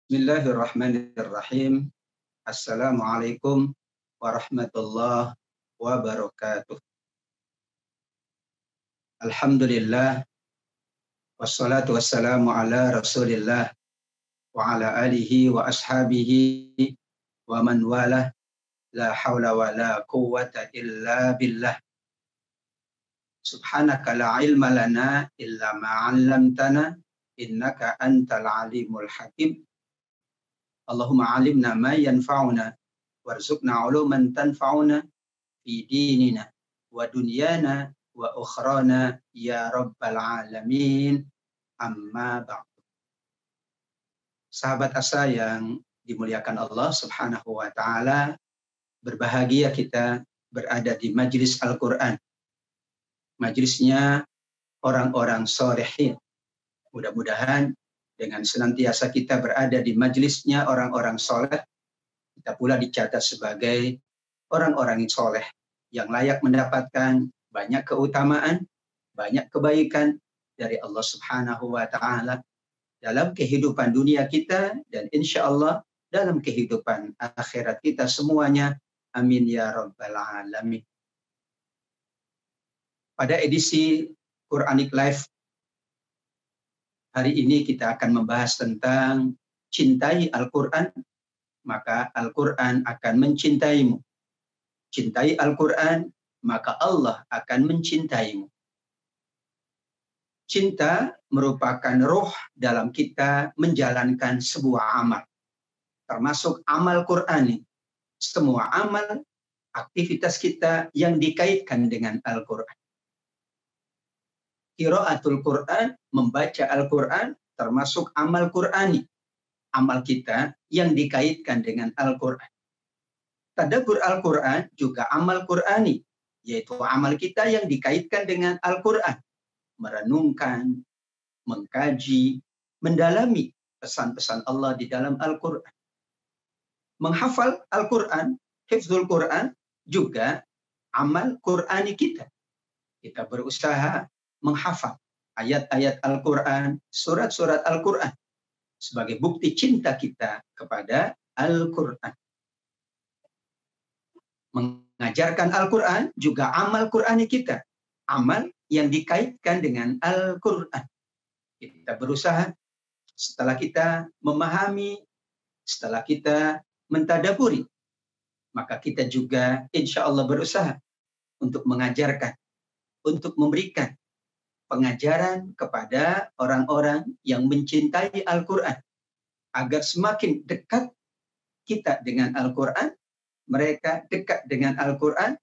Bismillahirrahmanirrahim. Assalamualaikum warahmatullahi wabarakatuh. Alhamdulillah, wassalatu wassalamu ala rasulillah wa ala alihi wa ashabihi wa man walah, la hawla wa la quwwata illa billah. Subhanaka la ilma lana illa ma 'allamtana innaka antal alimul hakim. Allahumma alimna ma yanfa'una warzuqna uluman tanfa'una fi dinina wa dunyana wa ukhrana ya rabbal alamin, amma ba'du. Sahabat asa yang dimuliakan Allah Subhanahu wa taala, berbahagia kita berada di majelis Al-Qur'an. Majelisnya orang-orang sholihin. Mudah-mudahan dengan senantiasa kita berada di majelisnya orang-orang soleh, kita pula dicatat sebagai orang-orang yang soleh, yang layak mendapatkan banyak keutamaan, banyak kebaikan dari Allah Subhanahu wa taala dalam kehidupan dunia kita dan insya Allah dalam kehidupan akhirat kita semuanya. Amin ya rabbal alamin. Pada edisi Quranic Live hari ini kita akan membahas tentang cintai Al-Quran, maka Al-Quran akan mencintaimu. Cintai Al-Quran, maka Allah akan mencintaimu. Cinta merupakan roh dalam kita menjalankan sebuah amal, termasuk amal Qur'ani. Semua amal, aktivitas kita yang dikaitkan dengan Al-Quran. Qiraatul Quran, membaca Al-Quran, termasuk amal Qur'ani. Amal kita yang dikaitkan dengan Al-Quran. Tadabbur Al-Quran juga amal Qur'ani, yaitu amal kita yang dikaitkan dengan Al-Quran. Merenungkan, mengkaji, mendalami pesan-pesan Allah di dalam Al-Quran. Menghafal Al-Quran, hifdzul Quran, juga amal Qur'ani kita. Kita berusaha menghafal ayat-ayat Al-Quran, surat-surat Al-Quran sebagai bukti cinta kita kepada Al-Quran. Mengajarkan Al-Quran juga amal Qur'ani kita, amal yang dikaitkan dengan Al-Quran. Kita berusaha setelah kita memahami, setelah kita mentadaburi, maka kita juga insya Allah berusaha untuk mengajarkan, untuk memberikan pengajaran kepada orang-orang yang mencintai Al-Quran, agar semakin dekat kita dengan Al-Quran, mereka dekat dengan Al-Quran,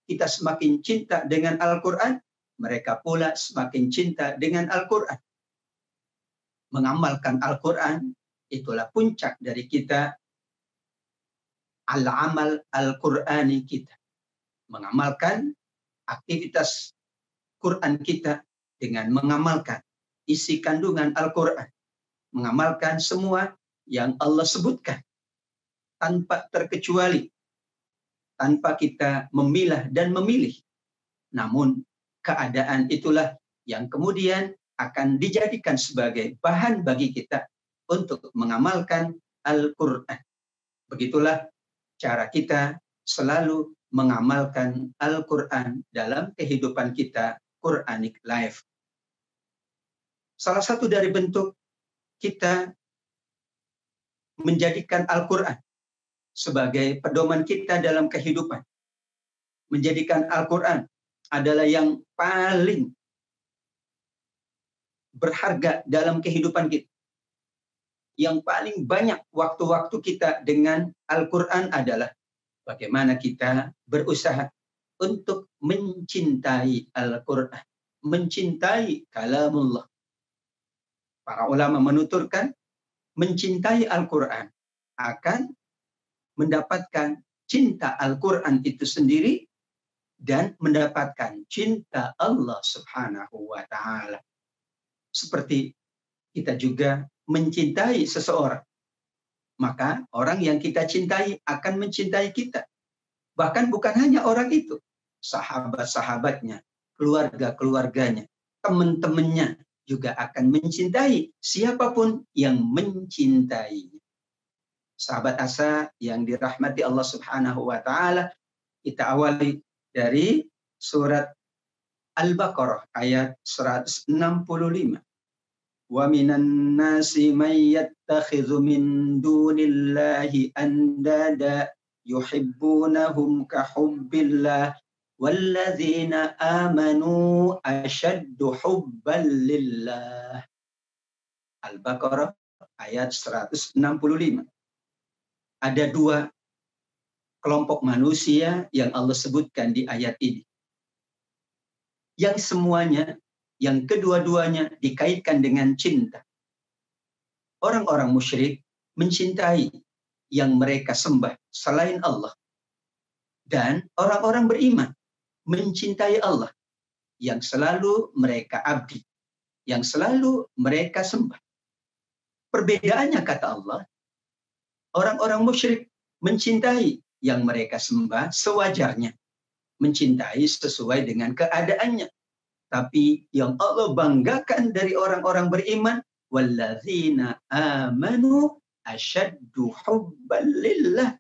kita semakin cinta dengan Al-Quran, mereka pula semakin cinta dengan Al-Quran. Mengamalkan Al-Quran, itulah puncak dari kita al-amal Al-Qur'ani kita. Mengamalkan aktivitas Quran kita dengan mengamalkan isi kandungan Al-Quran. Mengamalkan semua yang Allah sebutkan tanpa terkecuali, tanpa kita memilah dan memilih. Namun keadaan itulah yang kemudian akan dijadikan sebagai bahan bagi kita untuk mengamalkan Al-Quran. Begitulah cara kita selalu mengamalkan Al-Quran dalam kehidupan kita Quranic Life. Salah satu dari bentuk kita menjadikan Al-Quran sebagai pedoman kita dalam kehidupan. Menjadikan Al-Quran adalah yang paling berharga dalam kehidupan kita. Yang paling banyak waktu-waktu kita dengan Al-Quran adalah bagaimana kita berusaha untuk mencintai Al-Quran, mencintai kalamullah. Para ulama menuturkan, mencintai Al-Quran akan mendapatkan cinta Al-Quran itu sendiri dan mendapatkan cinta Allah Subhanahu wa taala. Seperti kita juga mencintai seseorang, maka orang yang kita cintai akan mencintai kita. Bahkan bukan hanya orang itu, sahabat-sahabatnya, keluarga-keluarganya, teman-temannya juga akan mencintai siapapun yang mencintainya. Sahabat Asa yang dirahmati Allah Subhanahu wa taala, kita awali dari surat Al-Baqarah ayat 165. Wa minan nasi may yattakhidhu min dunillahi andada yuhibbunahum ka hubbillah walladzina amanu ashaddu hubban lillah. Al-Baqarah ayat 165. Ada dua kelompok manusia yang Allah sebutkan di ayat ini. Yang semuanya, yang kedua-duanya dikaitkan dengan cinta. Orang-orang musyrik mencintai yang mereka sembah selain Allah. Dan orang-orang beriman mencintai Allah yang selalu mereka abdi, yang selalu mereka sembah. Perbedaannya kata Allah, orang-orang musyrik mencintai yang mereka sembah sewajarnya, mencintai sesuai dengan keadaannya. Tapi yang Allah banggakan dari orang-orang beriman, walladzina amanu asyaddu hubban lillah.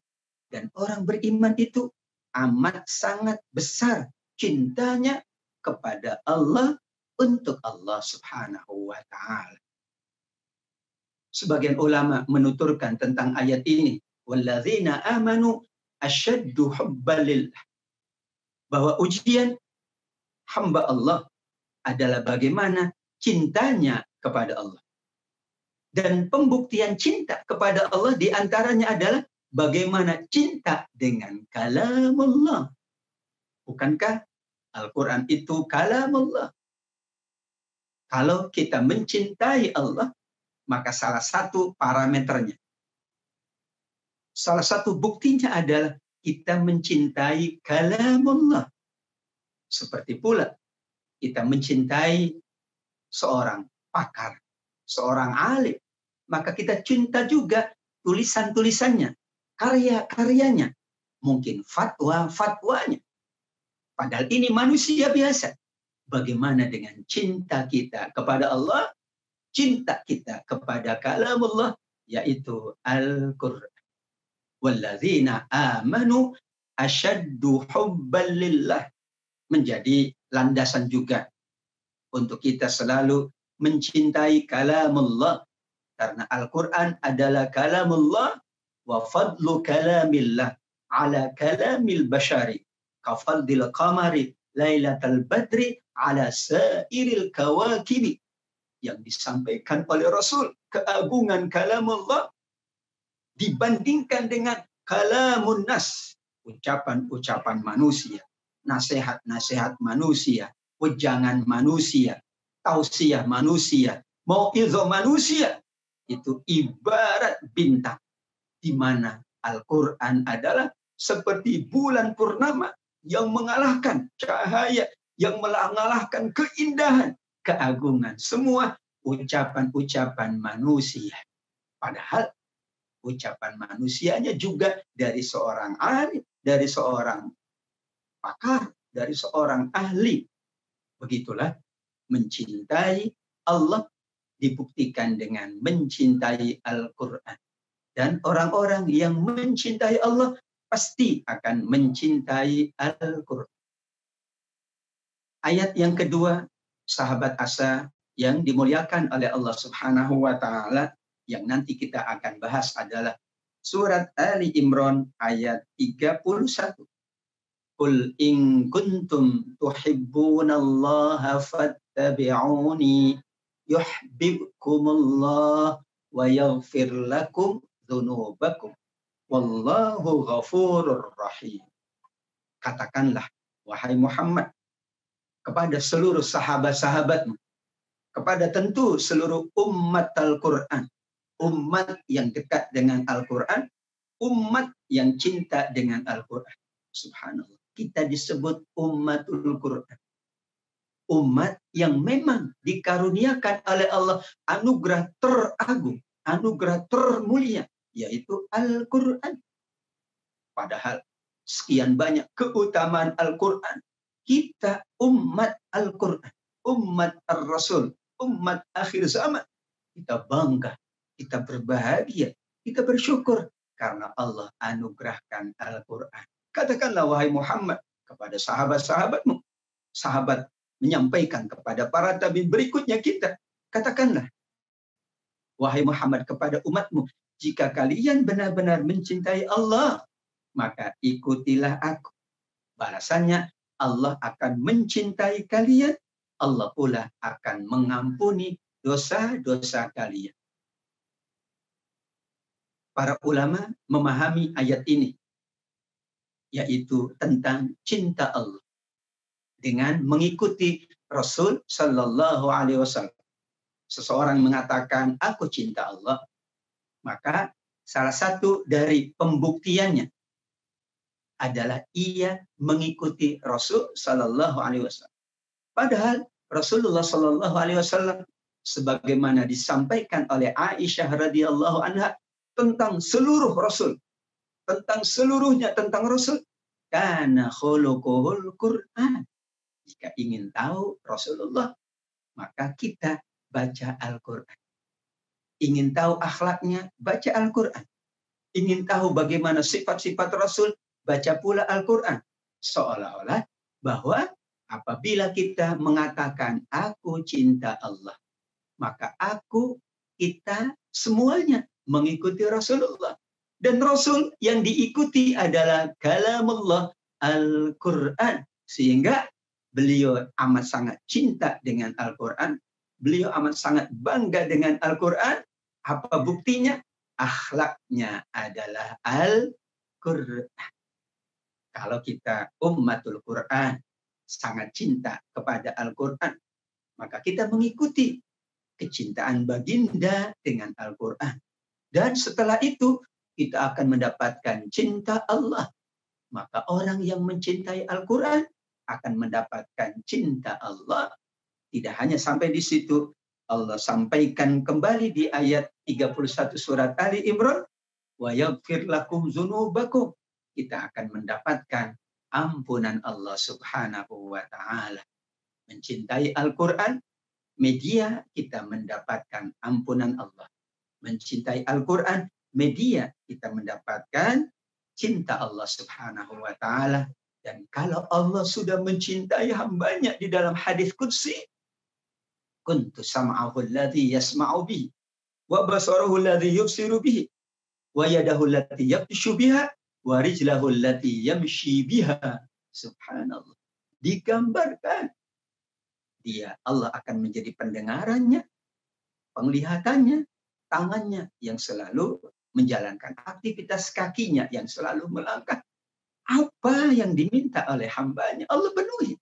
Dan orang beriman itu amat sangat besar cintanya kepada Allah, untuk Allah Subhanahu wa ta'ala. Sebagian ulama menuturkan tentang ayat ini, walladzina amanu asyaddu hubban lillah, bahwa ujian hamba Allah adalah bagaimana cintanya kepada Allah. Dan pembuktian cinta kepada Allah diantaranya adalah bagaimana cinta dengan kalamullah. Bukankah Al-Quran itu kalamullah? Kalau kita mencintai Allah, maka salah satu parameternya, salah satu buktinya adalah kita mencintai kalamullah. Seperti pula kita mencintai seorang pakar, seorang alim, maka kita cinta juga tulisan-tulisannya, karya-karyanya, mungkin fatwa-fatwanya. Padahal ini manusia biasa. Bagaimana dengan cinta kita kepada Allah, cinta kita kepada kalamullah, yaitu Al-Quran. Walladzina amanu asyaddu hubban lillah, menjadi landasan juga untuk kita selalu mencintai kalamullah, karena Al-Quran adalah kalamullah, wa fadlu kalamillah ala kalamil bashari kafadil qamari lailatal badri ala sairil kawakibi. Yang disampaikan oleh Rasul, keagungan kalamullah dibandingkan dengan kalamun nas, ucapan-ucapan manusia, nasihat-nasihat manusia, wejangan manusia, tausiah manusia, mau'izah manusia. Itu ibarat bintang, di mana Al-Quran adalah seperti bulan purnama yang mengalahkan cahaya, yang mengalahkan keindahan, keagungan semua ucapan-ucapan manusia. Padahal ucapan manusianya juga dari seorang alim, dari seorang pakar, dari seorang ahli. Begitulah mencintai Allah dibuktikan dengan mencintai Al-Quran. Dan orang-orang yang mencintai Allah pasti akan mencintai Al-Quran. Ayat yang kedua, sahabat Asa yang dimuliakan oleh Allah Subhanahu wa ta'ala, yang nanti kita akan bahas adalah surat Ali Imran ayat 31. Qul in kuntum tuhibbunallaha fattabi'uni yuhibbukumullah wa yaghfir lakum dzunubakum wallahu ghafurur rahim. Katakanlah, wahai Muhammad, kepada seluruh sahabat-sahabatmu, kepada tentu seluruh umat Al-Quran, umat yang dekat dengan Al-Quran, umat yang cinta dengan Al-Quran. Subhanallah, kita disebut umatul Quran. Umat yang memang dikaruniakan oleh Allah anugerah teragung, anugerah termulia, yaitu Al-Quran. Padahal sekian banyak keutamaan Al-Quran. Kita umat Al-Quran, umat Ar-Rasul, umat akhir zaman. Kita bangga, kita berbahagia, kita bersyukur karena Allah anugerahkan Al-Quran. Katakanlah wahai Muhammad kepada sahabat-sahabatmu. Sahabat menyampaikan kepada para tabi'in berikutnya kita. Katakanlah wahai Muhammad kepada umatmu, jika kalian benar-benar mencintai Allah, maka ikutilah aku. Balasannya, Allah akan mencintai kalian. Allah pula akan mengampuni dosa-dosa kalian. Para ulama memahami ayat ini, yaitu tentang cinta Allah dengan mengikuti Rasul Sallallahu Alaihi Wasallam. Seseorang mengatakan, aku cinta Allah, maka salah satu dari pembuktiannya adalah ia mengikuti Rasul Sallallahu Alaihi Wasallam. Padahal Rasulullah Sallallahu Alaihi Wasallam, sebagaimana disampaikan oleh Aisyah radhiyallahu anha tentang seluruh Rasul, tentang seluruhnya tentang Rasul, kana khuluquhul Quran. Jika ingin tahu Rasulullah, maka kita baca Al-Quran. Ingin tahu akhlaknya, baca Al-Quran. Ingin tahu bagaimana sifat-sifat Rasul, baca pula Al-Quran. Seolah-olah bahwa apabila kita mengatakan aku cinta Allah, maka kita semuanya mengikuti Rasulullah. Dan Rasul yang diikuti adalah kalamullah, Al-Quran. Sehingga beliau amat sangat cinta dengan Al-Quran. Beliau amat sangat bangga dengan Al-Quran. Apa buktinya? Akhlaknya adalah Al-Quran. Kalau kita ummatul Quran, sangat cinta kepada Al-Quran, maka kita mengikuti kecintaan baginda dengan Al-Quran. Dan setelah itu, kita akan mendapatkan cinta Allah. Maka orang yang mencintai Al-Quran akan mendapatkan cinta Allah. Tidak hanya sampai di situ, Allah sampaikan kembali di ayat 31 surat Ali Imran, wa yaghfir lakum dzunubakum. Kita akan mendapatkan ampunan Allah Subhanahu wa taala. Mencintai Al-Quran, media kita mendapatkan ampunan Allah. Mencintai Al-Quran, media kita mendapatkan cinta Allah Subhanahu wa taala. Dan kalau Allah sudah mencintai hambanya di dalam hadis qudsi, kuntu sam'ahu alladhi yasma'u bihi wa basarahu alladhi yubsiru bihi wa yadahu allati yabtishu biha wa rijlahu allati yamshi biha. Subhanallah. Digambarkan Allah akan menjadi pendengarannya, penglihatannya, tangannya yang selalu menjalankan aktivitas kakinya yang selalu melangkah. Apa yang diminta oleh hambanya, Allah penuhi.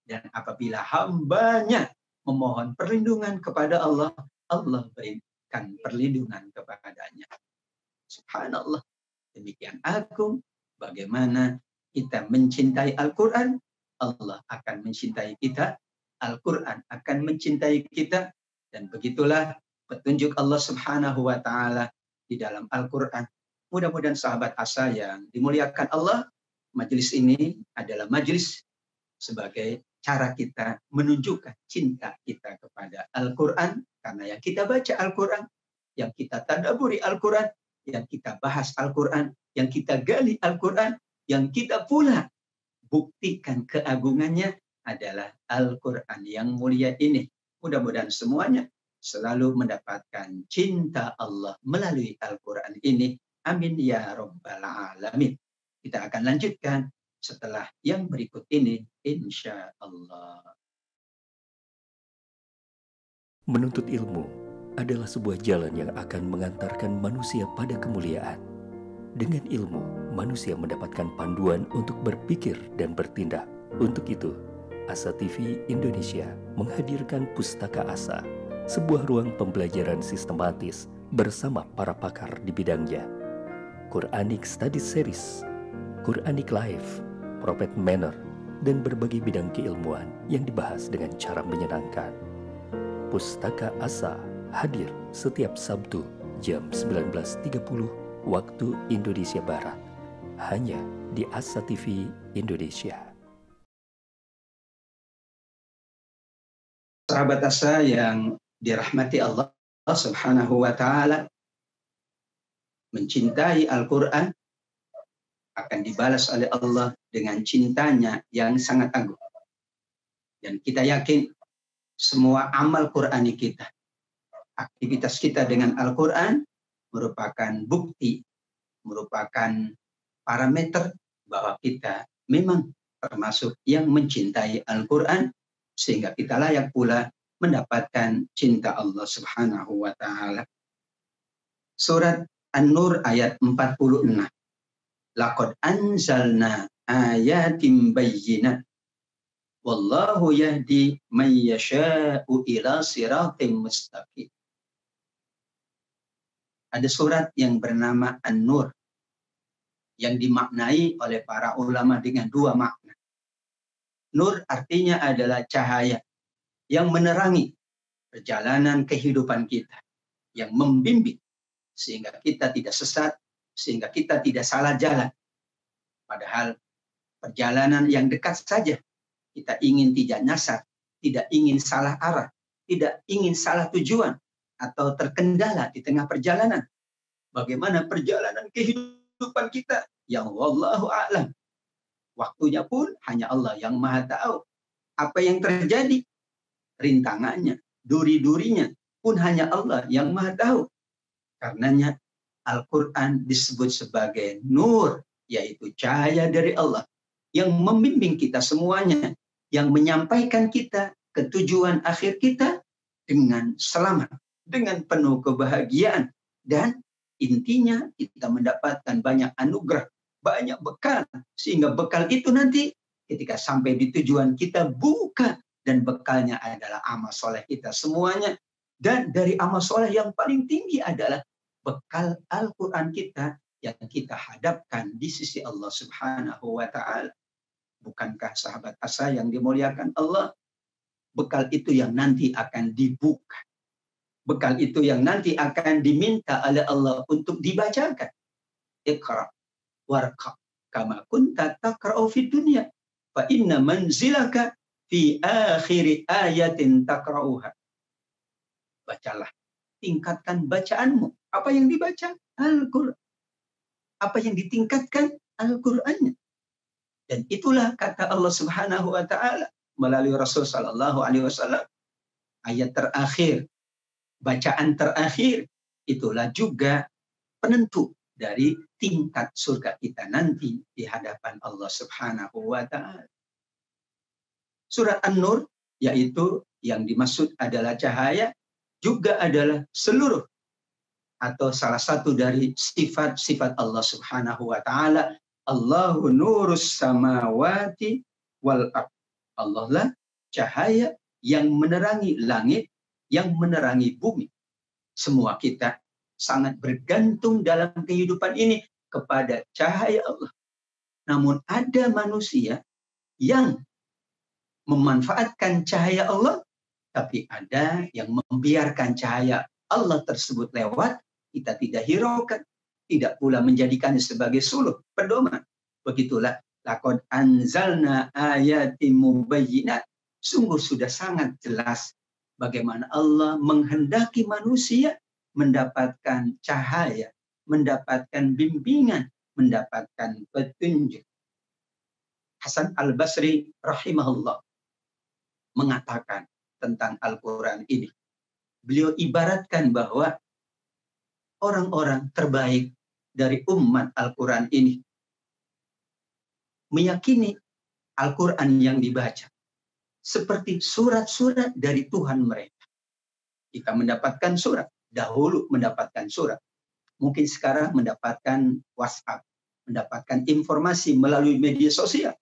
Dan apabila hambanya memohon perlindungan kepada Allah, Allah berikan perlindungan kepadanya. Subhanallah. Demikian agung bagaimana kita mencintai Al-Quran, Allah akan mencintai kita, Al-Quran akan mencintai kita, dan begitulah petunjuk Allah Subhanahu wa taala di dalam Al-Quran. Mudah-mudahan sahabat asa yang dimuliakan Allah, majelis ini adalah majelis sebagai cara kita menunjukkan cinta kita kepada Al-Quran, karena yang kita baca Al-Quran, yang kita tadabburi Al-Quran, yang kita bahas Al-Quran, yang kita gali Al-Quran, yang kita pula buktikan keagungannya adalah Al-Quran yang mulia ini. Mudah-mudahan semuanya selalu mendapatkan cinta Allah melalui Al-Quran ini. Amin ya Rabbal Alamin. Kita akan lanjutkan setelah yang berikut ini, insya Allah. Menuntut ilmu adalah sebuah jalan yang akan mengantarkan manusia pada kemuliaan. Dengan ilmu, manusia mendapatkan panduan untuk berpikir dan bertindak. Untuk itu, Asa TV Indonesia menghadirkan Pustaka Asa, sebuah ruang pembelajaran sistematis bersama para pakar di bidangnya. Quranic Study Series, Quranic Life, Prophet Manner, dan berbagai bidang keilmuan yang dibahas dengan cara menyenangkan. Pustaka Asa hadir setiap Sabtu jam 19.30 waktu Indonesia Barat, hanya di Asa TV Indonesia. Sahabat Asa yang dirahmati Allah Subhanahu wa taala, mencintai Al-Quran akan dibalas oleh Allah dengan cintanya yang sangat agung. Dan kita yakin semua amal Qurani kita, aktivitas kita dengan Al-Quran merupakan bukti, merupakan parameter bahwa kita memang termasuk yang mencintai Al-Quran, sehingga kita layak pula mendapatkan cinta Allah Subhanahu wa Ta'ala. Surat An-Nur ayat 46. Laqad anzalna ayatim bayyinat wallahu yahdi man yasha'u ila siratim mustaqim. Ada surat yang bernama An-Nur yang dimaknai oleh para ulama dengan dua makna. Nur artinya adalah cahaya yang menerangi perjalanan kehidupan kita, yang membimbing sehingga kita tidak sesat, sehingga kita tidak salah jalan. Padahal perjalanan yang dekat saja kita ingin tidak nyasar, tidak ingin salah arah, tidak ingin salah tujuan atau terkendala di tengah perjalanan. Bagaimana perjalanan kehidupan kita? Yang wallahu a'lam. Waktunya pun hanya Allah yang maha tahu. Apa yang terjadi? Rintangannya, duri-durinya pun hanya Allah yang maha tahu. Karenanya Al-Quran disebut sebagai nur, yaitu cahaya dari Allah yang membimbing kita semuanya, yang menyampaikan kita ke tujuan akhir kita dengan selamat, dengan penuh kebahagiaan. Dan intinya kita mendapatkan banyak anugerah, banyak bekal, sehingga bekal itu nanti ketika sampai di tujuan kita buka, dan bekalnya adalah amal soleh kita semuanya. Dan dari amal soleh yang paling tinggi adalah bekal Al-Quran kita yang kita hadapkan di sisi Allah Subhanahu wa Ta'ala. Bukankah sahabat asa yang dimuliakan Allah, bekal itu yang nanti akan dibuka, bekal itu yang nanti akan diminta oleh Allah untuk dibacakan. Iqra warqa kama kunta taqra'u fid dunya fa inna manzilaka fi akhiri ayatin taqra'uha. Bacalah, tingkatkan bacaanmu. Apa yang dibaca? Al-Quran. Apa yang ditingkatkan? Al-Qurannya. Dan itulah kata Allah Subhanahu wa Ta'ala melalui Rasul Sallallahu Alaihi Wasallam. Ayat terakhir, bacaan terakhir, itulah juga penentu dari tingkat surga kita nanti di hadapan Allah Subhanahu wa Ta'ala. Surat An-Nur, yaitu yang dimaksud adalah cahaya, juga adalah seluruh atau salah satu dari sifat-sifat Allah Subhanahu wa Ta'ala. Allahu nurus samawati wal ardh. Allah lah cahaya yang menerangi langit, yang menerangi bumi. Semua kita sangat bergantung dalam kehidupan ini kepada cahaya Allah. Namun ada manusia yang memanfaatkan cahaya Allah, tapi ada yang membiarkan cahaya Allah tersebut lewat, kita tidak hiraukan, tidak pula menjadikannya sebagai suluh, pedoman. Begitulah, laqad anzalna ayatin mubayyinat. Sungguh sudah sangat jelas bagaimana Allah menghendaki manusia mendapatkan cahaya, mendapatkan bimbingan, mendapatkan petunjuk. Hasan Al-Basri rahimahullah mengatakan tentang Al-Quran ini. Beliau ibaratkan bahwa orang-orang terbaik dari umat Al-Quran ini meyakini Al-Quran yang dibaca seperti surat-surat dari Tuhan mereka. Kita mendapatkan surat, dahulu mendapatkan surat. Mungkin sekarang mendapatkan WhatsApp, mendapatkan informasi melalui media sosial.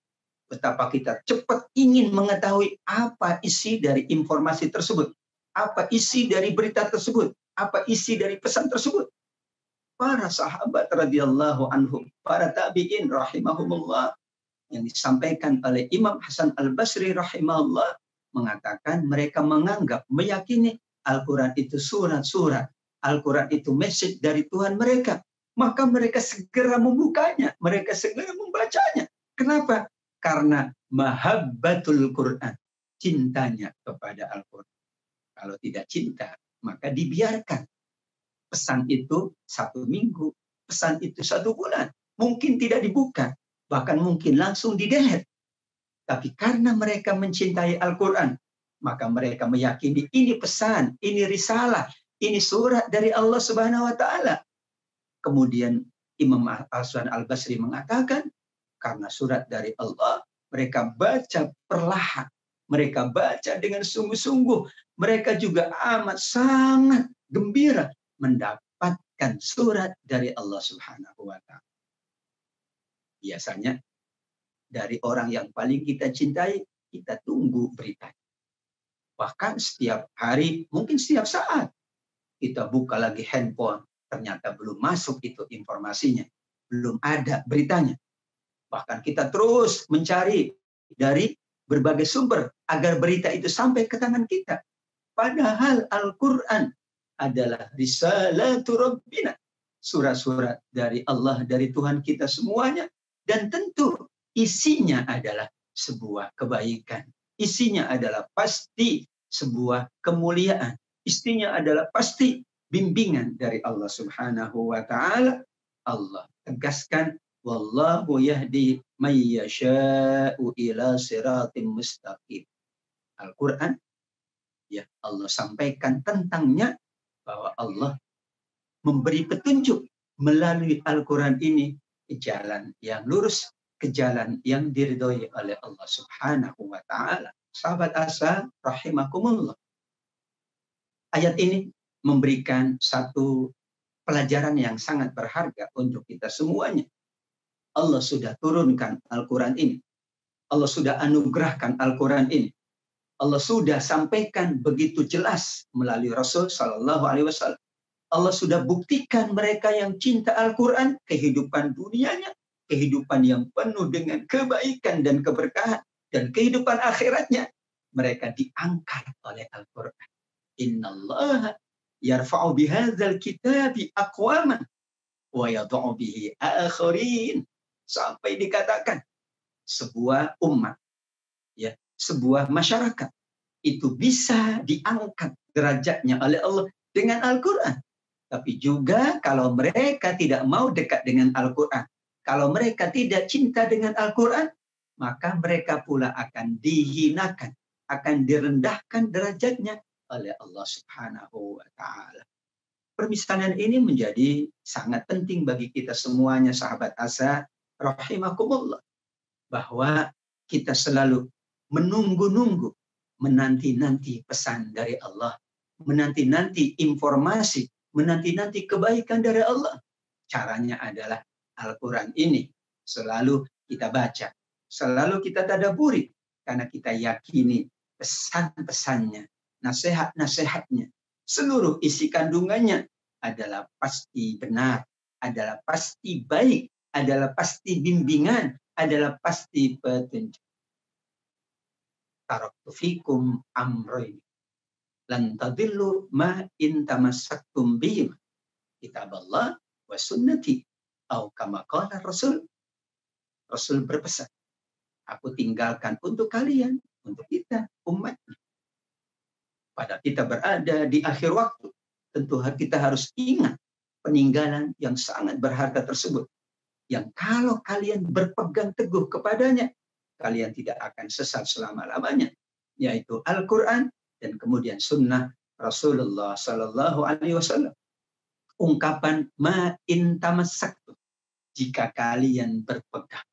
Betapa kita cepat ingin mengetahui apa isi dari informasi tersebut, apa isi dari berita tersebut, apa isi dari pesan tersebut. Para sahabat radhiyallahu anhum, para tabi'in rahimahumullah, yang disampaikan oleh Imam Hasan Al-Basri rahimahullah, mengatakan mereka menganggap, meyakini Al-Quran itu surat-surat, Al-Quran itu message dari Tuhan mereka. Maka mereka segera membukanya, mereka segera membacanya. Kenapa? Karena mahabbatul Quran, cintanya kepada Al-Quran. Kalau tidak cinta, maka dibiarkan. Pesan itu 1 minggu, pesan itu 1 bulan. Mungkin tidak dibuka, bahkan mungkin langsung di-delete. Tapi karena mereka mencintai Al-Quran, maka mereka meyakini ini pesan, ini risalah, ini surat dari Allah Subhanahu wa Ta'ala. Kemudian Imam Hasan Al-Basri mengatakan, karena surat dari Allah, mereka baca perlahan, mereka baca dengan sungguh-sungguh, mereka juga amat sangat gembira mendapatkan surat dari Allah Subhanahu wa Ta'ala. Biasanya dari orang yang paling kita cintai, kita tunggu berita. Bahkan setiap hari, mungkin setiap saat, kita buka lagi handphone, ternyata belum masuk itu informasinya, belum ada beritanya. Bahkan kita terus mencari dari berbagai sumber agar berita itu sampai ke tangan kita. Padahal Al-Quran adalah risalatu Rabbina, surat-surat dari Allah, dari Tuhan kita semuanya, dan tentu isinya adalah sebuah kebaikan. Isinya adalah pasti sebuah kemuliaan. Isinya adalah pasti bimbingan dari Allah Subhanahu wa Ta'ala. Allah tegaskan, wallahu yahdi may yasha'u ila siratim mustaqim. Al-Quran, ya Allah sampaikan tentangnya bahwa Allah memberi petunjuk melalui Al-Quran ini ke jalan yang lurus, ke jalan yang diridhoi oleh Allah Subhanahu wa Ta'ala. Sahabat Asa rahimakumullah. Ayat ini memberikan satu pelajaran yang sangat berharga untuk kita semuanya. Allah sudah turunkan Al-Quran ini. Allah sudah anugerahkan Al-Quran ini. Allah sudah sampaikan begitu jelas melalui Rasul Sallallahu Alaihi Wasallam. Allah sudah buktikan mereka yang cinta Al-Quran, kehidupan dunianya, kehidupan yang penuh dengan kebaikan dan keberkahan, dan kehidupan akhiratnya, mereka diangkat oleh Al-Quran. Innallaha yarfa'u bihadzal kitabi aqwaman wa yad'u bihi akharin. Sampai dikatakan sebuah umat, ya, sebuah masyarakat itu bisa diangkat derajatnya oleh Allah dengan Al-Quran. Tapi juga kalau mereka tidak mau dekat dengan Al-Quran, kalau mereka tidak cinta dengan Al-Quran, maka mereka pula akan dihinakan, akan direndahkan derajatnya oleh Allah Subhanahu wa Ta'ala. Permisalan ini menjadi sangat penting bagi kita semuanya, sahabat Asa rahimakumullah, bahwa kita selalu menunggu-nunggu, menanti-nanti pesan dari Allah, menanti-nanti informasi, menanti-nanti kebaikan dari Allah. Caranya adalah Al-Quran ini selalu kita baca, selalu kita tadaburi, karena kita yakini pesan-pesannya, nasihat-nasihatnya, seluruh isi kandungannya adalah pasti benar, adalah pasti baik, adalah pasti bimbingan, adalah pasti petunjuk. Taraktu fikum amroin lan tadillu ma in tamassaktum bihim, kitaballah wa sunnati, atau kama qala Rasul. Rasul berpesan, aku tinggalkan untuk kalian, untuk kita, umatnya. Pada kita berada di akhir waktu, tentu kita harus ingat peninggalan yang sangat berharga tersebut, yang kalau kalian berpegang teguh kepadanya, kalian tidak akan sesat selama-lamanya, yaitu Al-Quran dan kemudian sunnah Rasulullah Sallallahu Alaihi Wasallam. Ungkapan ma in tamassaktum, jika kalian berpegang.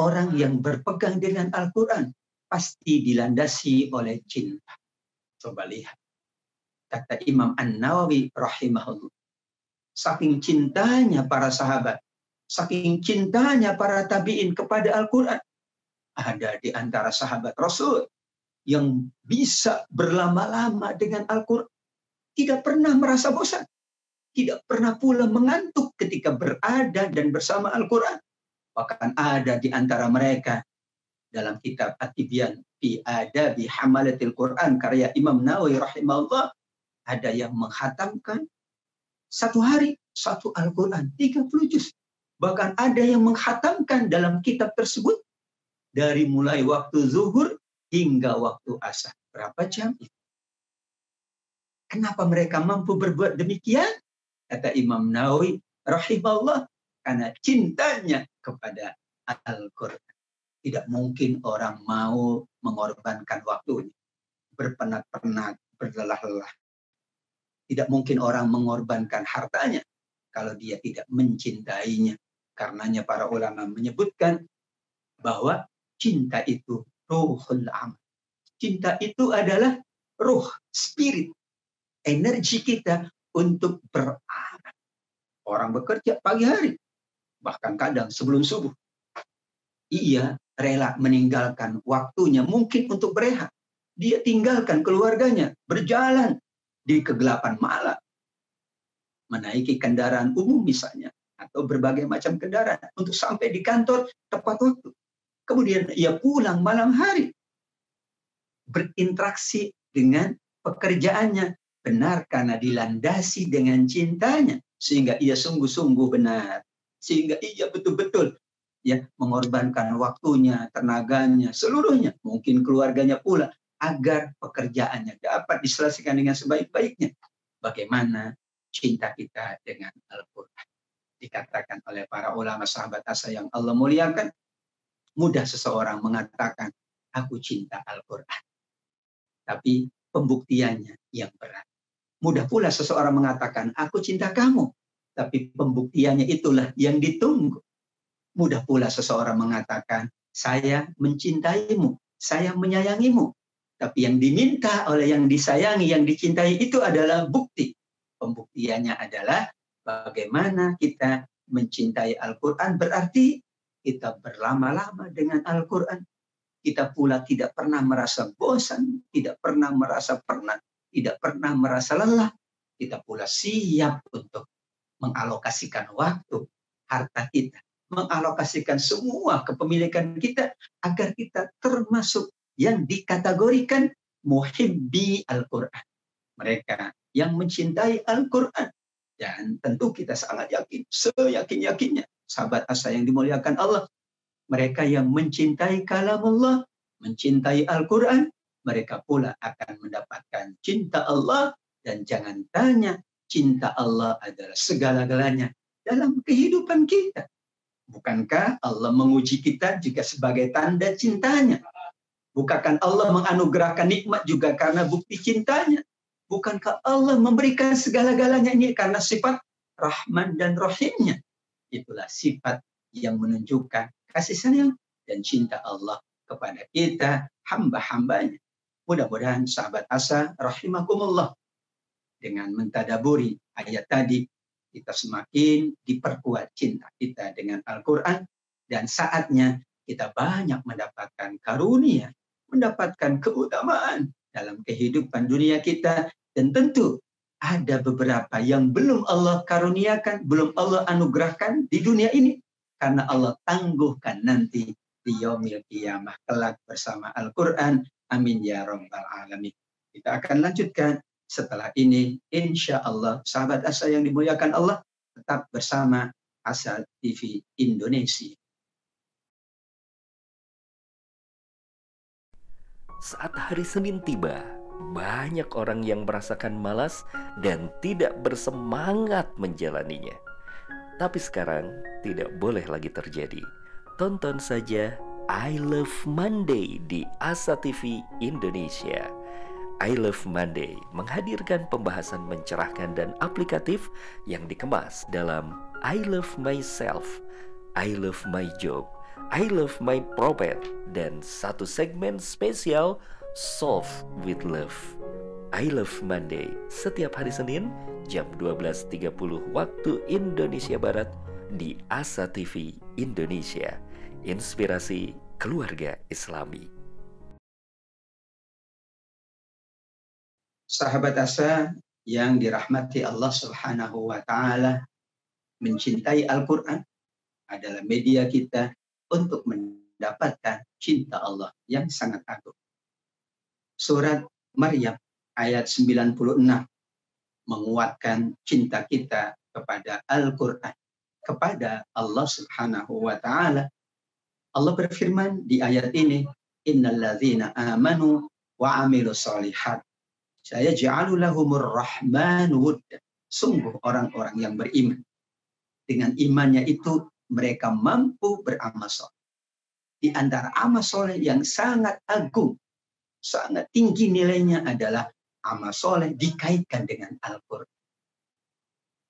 Orang yang berpegang dengan Al-Quran pasti dilandasi oleh cinta. Coba lihat, kata Imam An-Nawawi rahimahullah, saking cintanya para sahabat, saking cintanya para tabi'in kepada Al-Quran, ada di antara sahabat Rasul yang bisa berlama-lama dengan Al-Quran, tidak pernah merasa bosan, tidak pernah pula mengantuk ketika berada dan bersama Al-Quran. Bahkan ada di antara mereka dalam kitab At-Tibyan fi Adabi Hamalatil Quran karya Imam Nawawi rahimahullah, ada yang menghatamkan satu hari satu Al-Quran 30 juz. Bahkan ada yang menghatamkan dalam kitab tersebut dari mulai waktu zuhur hingga waktu asar. Berapa jam itu? Kenapa mereka mampu berbuat demikian? Kata Imam Nawawi rahimahullah, karena cintanya kepada Al-Quran. Tidak mungkin orang mau mengorbankan waktunya, berpenat-penat, berlelah-lelah. Tidak mungkin orang mengorbankan hartanya kalau dia tidak mencintainya. Karenanya para ulama menyebutkan bahwa cinta itu ruhul amal. Cinta itu adalah ruh, spirit, energi kita untuk beramal. Orang bekerja pagi hari, bahkan kadang sebelum subuh. Ia rela meninggalkan waktunya mungkin untuk berehat. Dia tinggalkan keluarganya, berjalan di kegelapan malam, menaiki kendaraan umum misalnya, atau berbagai macam kendaraan untuk sampai di kantor tepat waktu. Kemudian ia pulang malam hari, berinteraksi dengan pekerjaannya, benar karena dilandasi dengan cintanya, sehingga ia sungguh-sungguh benar, sehingga ia betul-betul ya mengorbankan waktunya, tenaganya, seluruhnya, mungkin keluarganya pula, agar pekerjaannya dapat diselesaikan dengan sebaik-baiknya. Bagaimana cinta kita dengan Al-Quran? Dikatakan oleh para ulama sahabat asa yang Allah muliakan, mudah seseorang mengatakan, aku cinta Al-Quran. Tapi pembuktiannya yang berat. Mudah pula seseorang mengatakan, aku cinta kamu. Tapi pembuktiannya itulah yang ditunggu. Mudah pula seseorang mengatakan, saya mencintaimu, saya menyayangimu. Tapi yang diminta oleh yang disayangi, yang dicintai itu adalah bukti. Pembuktiannya adalah bagaimana kita mencintai Al-Quran, berarti kita berlama-lama dengan Al-Quran. Kita pula tidak pernah merasa bosan, tidak pernah merasa penat, tidak pernah merasa lelah. Kita pula siap untuk mengalokasikan waktu, harta kita, mengalokasikan semua kepemilikan kita agar kita termasuk yang dikategorikan muhibbi Al-Quran. Mereka yang mencintai Al-Quran. Dan tentu kita sangat yakin, seyakin-yakinnya, sahabat asa yang dimuliakan Allah, mereka yang mencintai kalamullah, mencintai Al-Quran, mereka pula akan mendapatkan cinta Allah. Dan jangan tanya, cinta Allah adalah segala-galanya dalam kehidupan kita. Bukankah Allah menguji kita juga sebagai tanda cintanya? Bukankah Allah menganugerahkan nikmat juga karena bukti cintanya? Bukankah Allah memberikan segala-galanya ini karena sifat Rahman dan Rahimnya? Itulah sifat yang menunjukkan kasih sayang dan cinta Allah kepada kita, hamba-hambanya. Mudah-mudahan sahabat asa rahimakumullah, dengan mentadaburi ayat tadi, kita semakin diperkuat cinta kita dengan Al-Quran, dan saatnya kita banyak mendapatkan karunia, mendapatkan keutamaan dalam kehidupan dunia kita. Dan tentu ada beberapa yang belum Allah karuniakan, belum Allah anugerahkan di dunia ini, karena Allah tangguhkan nanti di yaumil qiyamah kelak bersama Al-Quran. Amin ya rabbal alamin. Kita akan lanjutkan setelah ini, insya Allah, sahabat asa yang dimuliakan Allah, tetap bersama Asa TV Indonesia. Saat hari Senin tiba, banyak orang yang merasakan malas dan tidak bersemangat menjalaninya. Tapi sekarang tidak boleh lagi terjadi. Tonton saja I Love Monday di Asa TV Indonesia. I Love Monday menghadirkan pembahasan mencerahkan dan aplikatif yang dikemas dalam I Love Myself, I Love My Job, I Love My Prophet, dan satu segmen spesial Solve with Love. I Love Monday setiap hari Senin jam 12.30 waktu Indonesia Barat di Asa TV Indonesia. Inspirasi keluarga Islami. Sahabat asa yang dirahmati Allah Subhanahu wa Ta'ala, mencintai Al-Quran adalah media kita untuk mendapatkan cinta Allah yang sangat agung. Surat Maryam ayat 96 menguatkan cinta kita kepada Al-Quran, kepada Allah Subhanahu wa Ta'ala. Allah berfirman di ayat ini, innalladzina amanu wa amilus solihat sayaj'alu lahumur rahmanu wudda. Sungguh orang-orang yang beriman. Dengan imannya itu mereka mampu beramal soleh. Di antara amal soleh yang sangat agung, sangat tinggi nilainya adalah amal soleh dikaitkan dengan Al-Quran.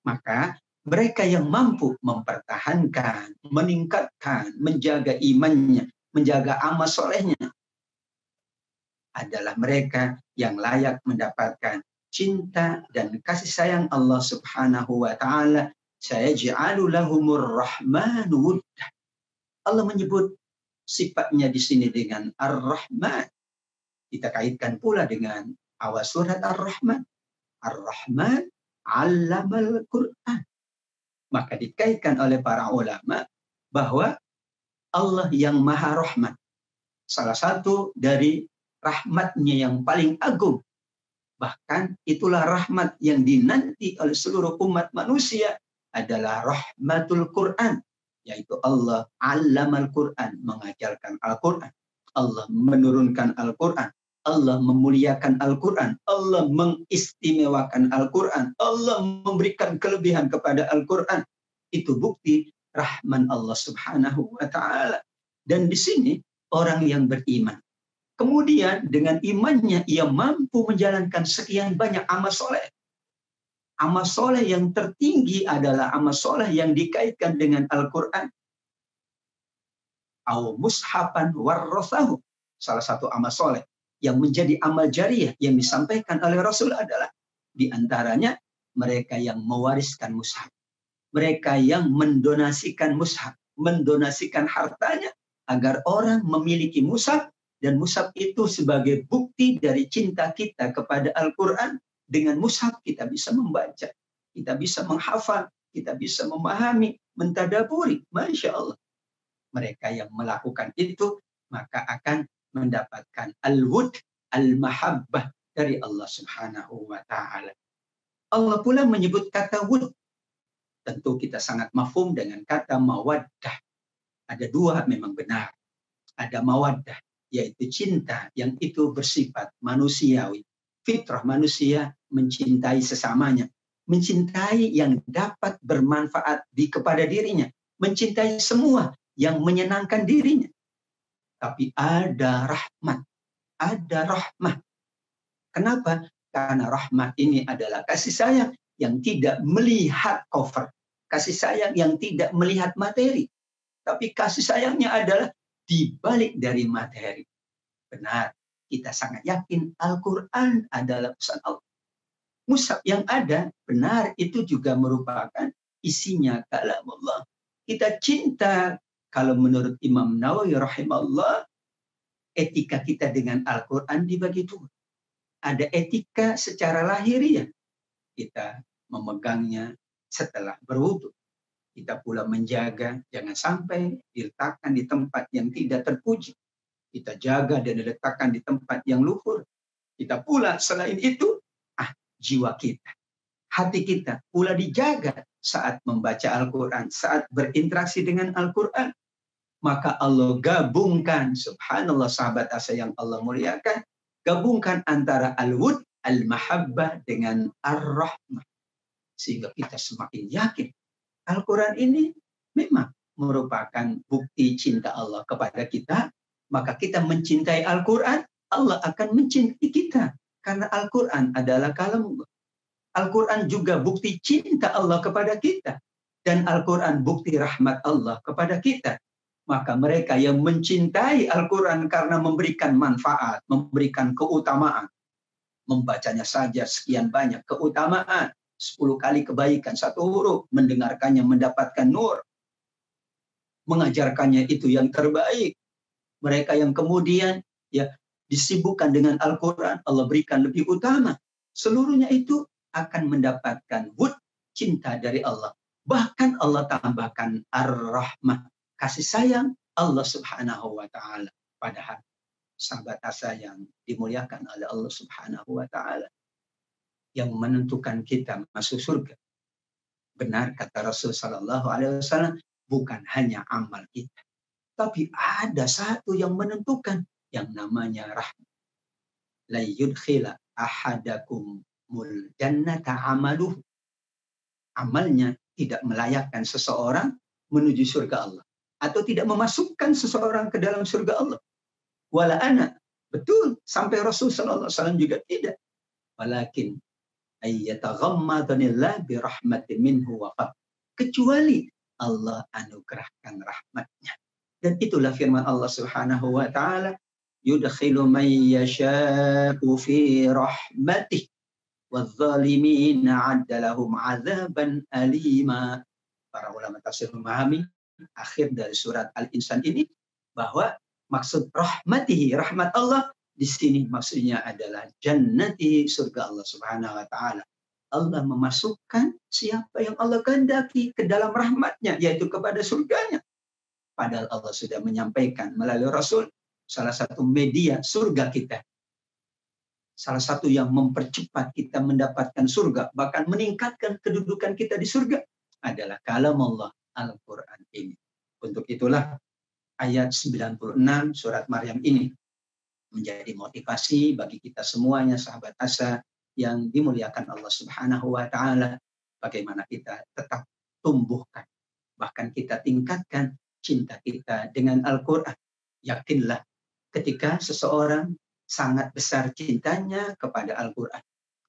Maka mereka yang mampu mempertahankan, meningkatkan, menjaga imannya, menjaga amal solehnya, adalah mereka yang layak mendapatkan cinta dan kasih sayang Allah Subhanahu wa taala. Sayaj'alu lahumur rahmanu wuddah. Allah menyebut sifatnya di sini dengan Ar-Rahman. Kita kaitkan pula dengan awal surat Ar-Rahman. Ar-Rahman 'allamal Qur'an. Maka dikaitkan oleh para ulama bahwa Allah yang Maha Rahman. Salah satu dari rahmatnya yang paling agung. Bahkan itulah rahmat yang dinanti oleh seluruh umat manusia adalah rahmatul Quran. Yaitu Allah 'allamal Quran, mengajarkan Al-Quran. Allah menurunkan Al-Quran. Allah memuliakan Al-Quran. Allah mengistimewakan Al-Quran. Allah memberikan kelebihan kepada Al-Quran. Itu bukti rahman Allah Subhanahu wa taala. Dan di sini orang yang beriman, kemudian dengan imannya ia mampu menjalankan sekian banyak amal soleh. Amal soleh yang tertinggi adalah amal soleh yang dikaitkan dengan Al-Quran. Au mushafan warrasahu. Salah satu amal soleh yang menjadi amal jariah yang disampaikan oleh Rasul adalah di antaranya mereka yang mewariskan mushaf. Mereka yang mendonasikan mushaf, mendonasikan hartanya agar orang memiliki mushaf, dan mushaf itu sebagai bukti dari cinta kita kepada Al-Quran. Dengan mushaf kita bisa membaca, kita bisa menghafal, kita bisa memahami, mentadaburi. Masya Allah. Mereka yang melakukan itu maka akan mendapatkan al-wud, al-mahabbah dari Allah Subhanahu wa taala. Allah pula menyebut kata wud. Tentu kita sangat mafhum dengan kata mawaddah. Ada dua memang benar. Ada mawaddah, yaitu cinta yang itu bersifat manusiawi. Fitrah manusia mencintai sesamanya. Mencintai yang dapat bermanfaat kepada dirinya. Mencintai semua yang menyenangkan dirinya. Tapi ada rahmat. Ada rahmah. Kenapa? Karena rahmat ini adalah kasih sayang yang tidak melihat cover. Kasih sayang yang tidak melihat materi. Tapi kasih sayangnya adalah di balik dari materi. Benar. Kita sangat yakin Al-Quran adalah pesan Allah. Mushaf yang ada, benar, itu juga merupakan isinya kalam Allah. Kita cinta, kalau menurut Imam Nawawi rahimahullah, etika kita dengan Al-Quran dibagi dua. Ada etika secara lahiriah. Kita memegangnya setelah berwudu. Kita pula menjaga, jangan sampai diletakkan di tempat yang tidak terpuji. Kita jaga dan diletakkan di tempat yang luhur. Kita pula selain itu, jiwa kita, hati kita pula dijaga saat membaca Al-Quran, saat berinteraksi dengan Al-Quran. Maka Allah gabungkan, subhanallah sahabat asa yang Allah muliakan, gabungkan antara al-wud, al-mahabbah dengan ar-rahmah. Sehingga kita semakin yakin Al-Quran ini memang merupakan bukti cinta Allah kepada kita. Maka kita mencintai Al-Quran, Allah akan mencintai kita. Karena Al-Quran adalah kalam. Al-Quran juga bukti cinta Allah kepada kita. Dan Al-Quran bukti rahmat Allah kepada kita. Maka mereka yang mencintai Al-Quran karena memberikan manfaat, memberikan keutamaan. Membacanya saja sekian banyak keutamaan. 10 kali kebaikan, 1 huruf. Mendengarkannya mendapatkan nur. Mengajarkannya itu yang terbaik. Mereka yang kemudian disibukkan dengan Al-Quran, Allah berikan lebih utama. Seluruhnya itu akan mendapatkan wud, cinta dari Allah. Bahkan Allah tambahkan ar-rahmah, kasih sayang Allah Subhanahu wa taala. Padahal sahabat asa yang dimuliakan oleh Allah Subhanahu wa taala, yang menentukan kita masuk surga. Benar kata Rasul sallallahu alaihi wasallam, bukan hanya amal kita, tapi ada satu yang menentukan, yang namanya rahmat. La yudkhila ahadakum mul jannata amaluhu. amalnya tidak melayakkan seseorang menuju surga Allah atau tidak memasukkan seseorang ke dalam surga Allah. Wala ana, betul, sampai Rasul sallallahu alaihi wasallam juga tidak. Walakin ayyataghammadhanillah bi rahmatin minhu wa fadl. Kecuali Allah anugerahkan rahmatnya. Dan itulah firman Allah Subhanahu wa taala, yudkhilu man yasha'u fi rahmatih wadh-dhalimina 'adda lahum 'adzaban alima. Para ulama tafsir memahami akhir dari surat Al-Insan ini bahwa maksud rahmatihi, rahmat Allah di sini maksudnya adalah jannati, surga Allah Subhanahu wa taala. Allah memasukkan siapa yang Allah kehendaki ke dalam rahmatnya, yaitu kepada surganya. Padahal Allah sudah menyampaikan melalui Rasul, salah satu media surga kita. Salah satu yang mempercepat kita mendapatkan surga, bahkan meningkatkan kedudukan kita di surga, adalah kalam Allah, Al-Quran ini. Untuk itulah ayat 96 surat Maryam ini menjadi motivasi bagi kita semuanya, sahabat Asa yang dimuliakan Allah Subhanahu wa taala, bagaimana kita tetap tumbuhkan, bahkan kita tingkatkan cinta kita dengan Al-Quran. Yakinlah ketika seseorang sangat besar cintanya kepada Al-Quran,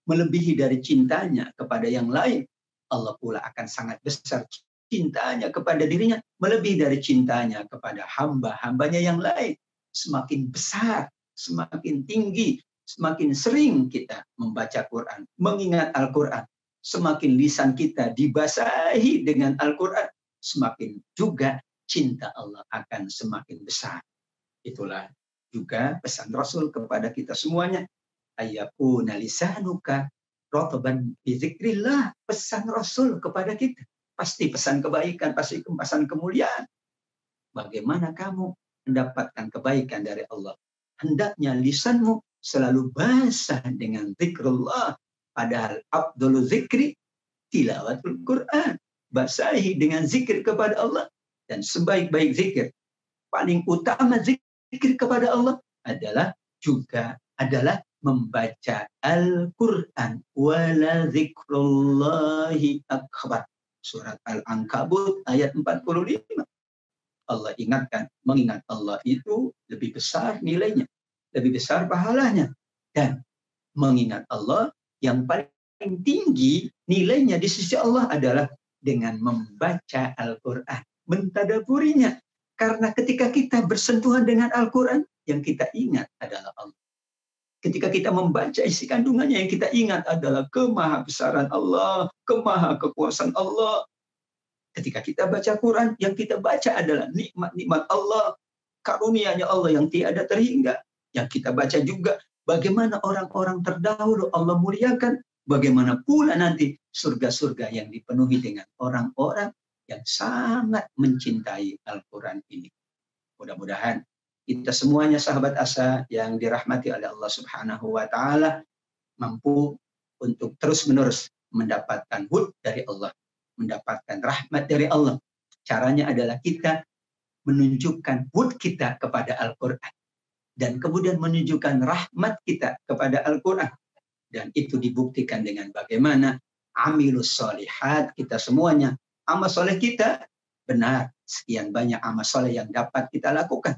melebihi dari cintanya kepada yang lain, Allah pula akan sangat besar cintanya kepada dirinya, melebihi dari cintanya kepada hamba-hambanya yang lain. Semakin besar, semakin tinggi, semakin sering kita membaca Quran, mengingat Al-Quran, semakin lisan kita dibasahi dengan Al-Quran, semakin juga cinta Allah akan semakin besar. Itulah juga pesan Rasul kepada kita semuanya. Ayyakuna lisanuka rataban bi dzikrillah. Pesan Rasul kepada kita. Pasti pesan kebaikan, pasti pesan kemuliaan. Bagaimana kamu mendapatkan kebaikan dari Allah? Hendaknya lisanmu selalu basah dengan zikrullah. Padahal afdhalu dzikri tilawatul Quran. Basahi dengan zikir kepada Allah. Dan sebaik-baik zikir, paling utama zikir kepada Allah adalah membaca Al-Quran. Wala zikrullahi akbar. Surat Al-Ankabut ayat 45. Allah ingatkan, mengingat Allah itu lebih besar nilainya, lebih besar pahalanya. Dan mengingat Allah yang paling tinggi nilainya di sisi Allah adalah dengan membaca Al-Quran, mentadaburinya. Karena ketika kita bersentuhan dengan Al-Quran, yang kita ingat adalah Allah. Ketika kita membaca isi kandungannya, yang kita ingat adalah kemahabesaran Allah, kemahakekuasaan Allah. Ketika kita baca Quran, yang kita baca adalah nikmat-nikmat Allah, karunia-Nya Allah yang tiada terhingga. Yang kita baca juga bagaimana orang-orang terdahulu Allah muliakan, bagaimana pula nanti surga-surga yang dipenuhi dengan orang-orang yang sangat mencintai Al-Quran ini. Mudah-mudahan kita semuanya sahabat Asa yang dirahmati oleh Allah Subhanahu wa taala mampu untuk terus-menerus mendapatkan hud dari Allah, mendapatkan rahmat dari Allah. Caranya adalah kita menunjukkan hud kita kepada Al-Quran dan kemudian menunjukkan rahmat kita kepada Al-Quran. Dan itu dibuktikan dengan bagaimana amilus solihat kita semuanya. Amal soleh kita benar, sekian banyak amal soleh yang dapat kita lakukan.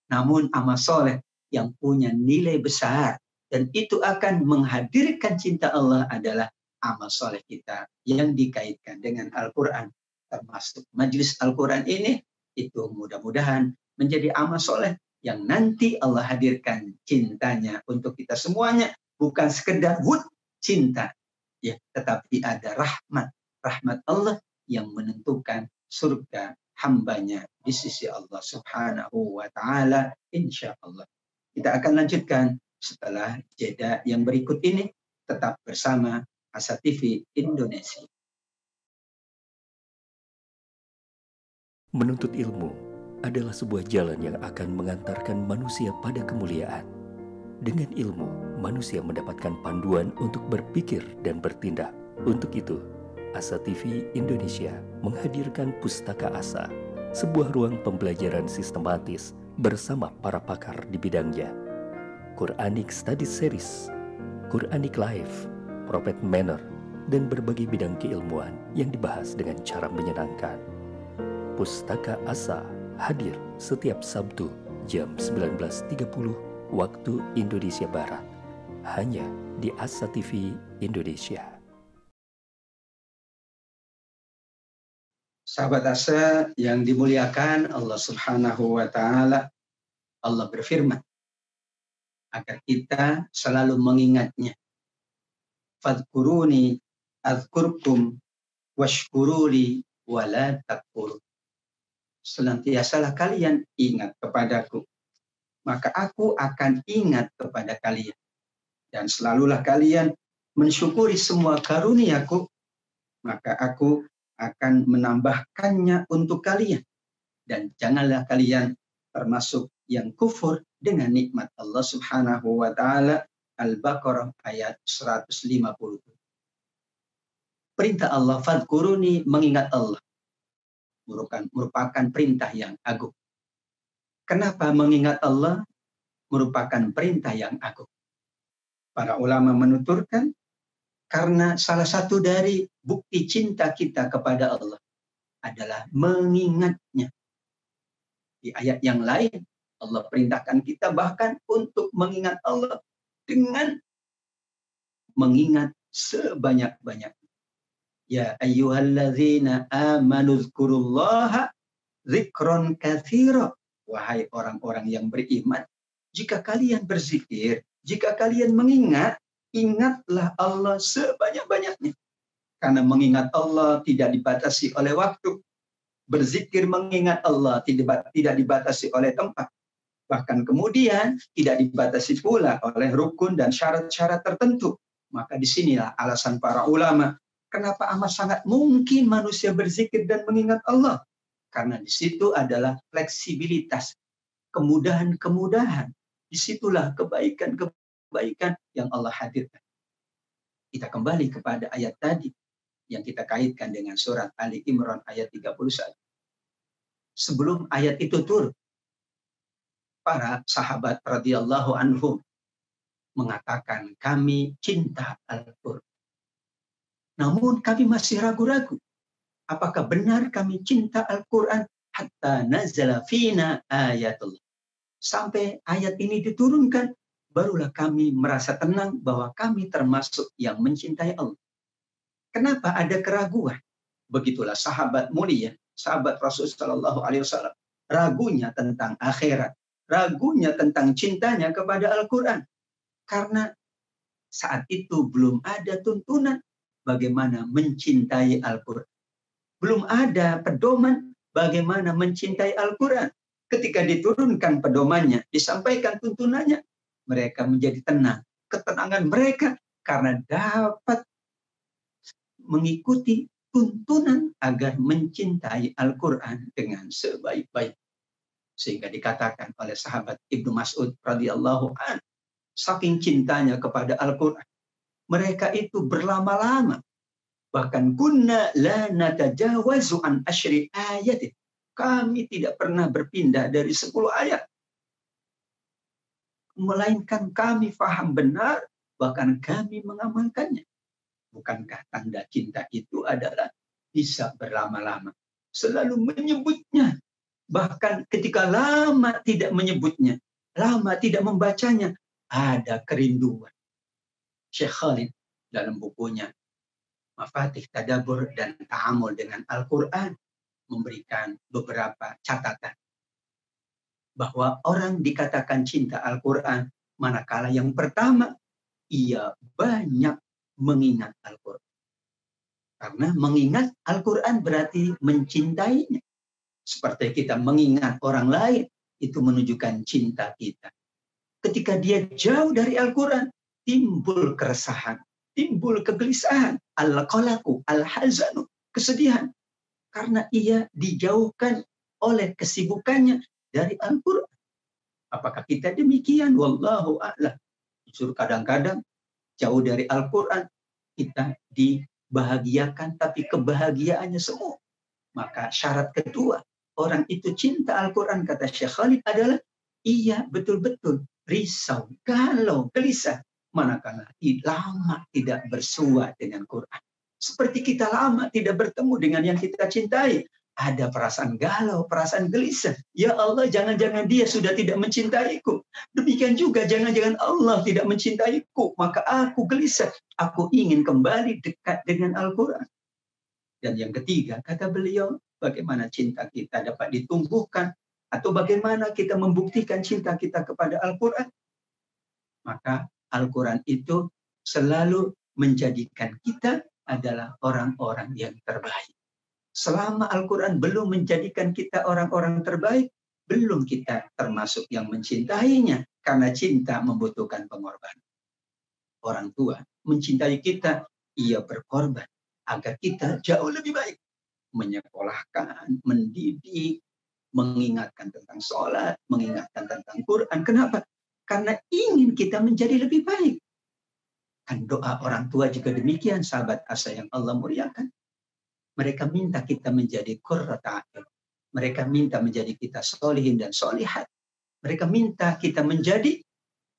Namun amal soleh yang punya nilai besar dan itu akan menghadirkan cinta Allah adalah amal soleh kita yang dikaitkan dengan Al-Quran. Termasuk majelis Al-Quran ini, itu mudah-mudahan menjadi amal soleh yang nanti Allah hadirkan cintanya untuk kita semuanya. Bukan sekedar wud cinta, ya, tetapi ada rahmat Allah yang menentukan surga hambanya di sisi Allah Subhanahu wa ta'ala, insya Allah. Kita akan lanjutkan setelah jeda yang berikut ini. Tetap bersama Asa TV Indonesia. Menuntut ilmu adalah sebuah jalan yang akan mengantarkan manusia pada kemuliaan. Dengan ilmu, manusia mendapatkan panduan untuk berpikir dan bertindak. Untuk itu, Asa TV Indonesia menghadirkan Pustaka Asa, sebuah ruang pembelajaran sistematis bersama para pakar di bidangnya. Quranic Study Series, Quranic Life, Prophet Manner, dan berbagai bidang keilmuan yang dibahas dengan cara menyenangkan. Pustaka Asa hadir setiap Sabtu jam 19.30 waktu Indonesia Barat, hanya di Asa TV Indonesia. Sahabat Asa yang dimuliakan Allah Subhanahu wa Ta'ala, Allah berfirman agar kita selalu mengingatnya. Fadhkuruni adzkurkum washkuruli wala takfurun. Senantiasalah kalian ingat kepadaku, maka aku akan ingat kepada kalian. Dan selalulah kalian mensyukuri semua karuniaku, maka aku akan menambahkannya untuk kalian. Dan janganlah kalian termasuk yang kufur dengan nikmat Allah Subhanahu wa Ta'ala. Al-Baqarah ayat 150. Perintah Allah, fadhkuruni, mengingat Allah, merupakan perintah yang agung. Kenapa mengingat Allah merupakan perintah yang agung? Para ulama menuturkan, karena salah satu dari bukti cinta kita kepada Allah adalah mengingatnya. Di ayat yang lain, Allah perintahkan kita bahkan untuk mengingat Allah dengan mengingat sebanyak-banyaknya. Ya ayyuhalladzina amanu dzkurullaha dzikron katsira. Wahai orang-orang yang beriman, jika kalian berzikir, jika kalian mengingat, ingatlah Allah sebanyak-banyaknya. Karena mengingat Allah tidak dibatasi oleh waktu. Berzikir mengingat Allah tidak dibatasi oleh tempat. Bahkan kemudian tidak dibatasi pula oleh rukun dan syarat-syarat tertentu. Maka disinilah alasan para ulama, kenapa amat sangat mungkin manusia berzikir dan mengingat Allah. Karena di situ adalah fleksibilitas, kemudahan-kemudahan. Disitulah kebaikan-kebaikan yang Allah hadirkan. Kita kembali kepada ayat tadi yang kita kaitkan dengan surat Ali Imran ayat 31. Sebelum ayat itu turun, para sahabat radhiyallahu anhum mengatakan kami cinta Al-Qur'an. Namun kami masih ragu-ragu. Apakah benar kami cinta Al-Qur'an? Hatta nazala fina ayatullah. Sampai ayat ini diturunkan, barulah kami merasa tenang bahwa kami termasuk yang mencintai Allah. Kenapa ada keraguan? Begitulah sahabat mulia, sahabat Rasul Shallallahu Alaihi Wasallam, ragunya tentang akhirat, ragunya tentang cintanya kepada Al-Quran. Karena saat itu belum ada tuntunan bagaimana mencintai Al-Quran. Belum ada pedoman bagaimana mencintai Al-Quran. Ketika diturunkan pedomannya, disampaikan tuntunannya, mereka menjadi tenang. Ketenangan mereka karena dapat mengikuti tuntunan agar mencintai Al-Quran dengan sebaik-baik. Sehingga dikatakan oleh sahabat Ibnu Mas'ud radhiyallahu an, saking cintanya kepada Al-Quran, mereka itu berlama-lama. Bahkan kunna la natajawazu an asyri ayatin. Kami tidak pernah berpindah dari 10 ayat. Melainkan kami faham benar, bahkan kami mengamalkannya. Bukankah tanda cinta itu adalah bisa berlama-lama? Selalu menyebutnya. Bahkan ketika lama tidak menyebutnya, lama tidak membacanya, ada kerinduan. Syekh Khalid dalam bukunya Mafatih Tadabbur dan Ta'amul dengan Al-Quran memberikan beberapa catatan. Bahwa orang dikatakan cinta Al-Quran manakala yang pertama, ia banyak mengingat Al-Quran. Karena mengingat Al-Quran berarti mencintainya. Seperti kita mengingat orang lain, itu menunjukkan cinta kita. Ketika dia jauh dari Al-Quran, timbul keresahan, timbul kegelisahan, al-qalaqu, al-hazanu, kesedihan. Karena ia dijauhkan oleh kesibukannya dari Al-Quran. Apakah kita demikian? Wallahu a'lam. Justru kadang-kadang jauh dari Al-Quran, kita dibahagiakan, tapi kebahagiaannya semu. Maka syarat kedua, orang itu cinta Al-Quran, kata Syekh Khalid, adalah ia betul-betul risau, galau, gelisah, manakala lama tidak bersua dengan Quran. Seperti kita lama tidak bertemu dengan yang kita cintai. Ada perasaan galau, perasaan gelisah. Ya Allah, jangan-jangan dia sudah tidak mencintaiku. Demikian juga jangan-jangan Allah tidak mencintaiku. Maka aku gelisah. Aku ingin kembali dekat dengan Al-Quran. Dan yang ketiga, kata beliau, bagaimana cinta kita dapat ditumbuhkan. Atau bagaimana kita membuktikan cinta kita kepada Al-Quran. Maka Al-Quran itu selalu menjadikan kita adalah orang-orang yang terbaik. Selama Al-Quran belum menjadikan kita orang-orang terbaik, belum kita termasuk yang mencintainya. Karena cinta membutuhkan pengorbanan. Orang tua mencintai kita, ia berkorban agar kita jauh lebih baik. Menyekolahkan, mendidik, mengingatkan tentang sholat, mengingatkan tentang Quran. Kenapa? Karena ingin kita menjadi lebih baik. Kan doa orang tua juga demikian, sahabat asa yang Allah muliakan. Mereka minta kita menjadi qurrata a'yun. Mereka minta menjadi kita solihin dan solihat. Mereka minta kita menjadi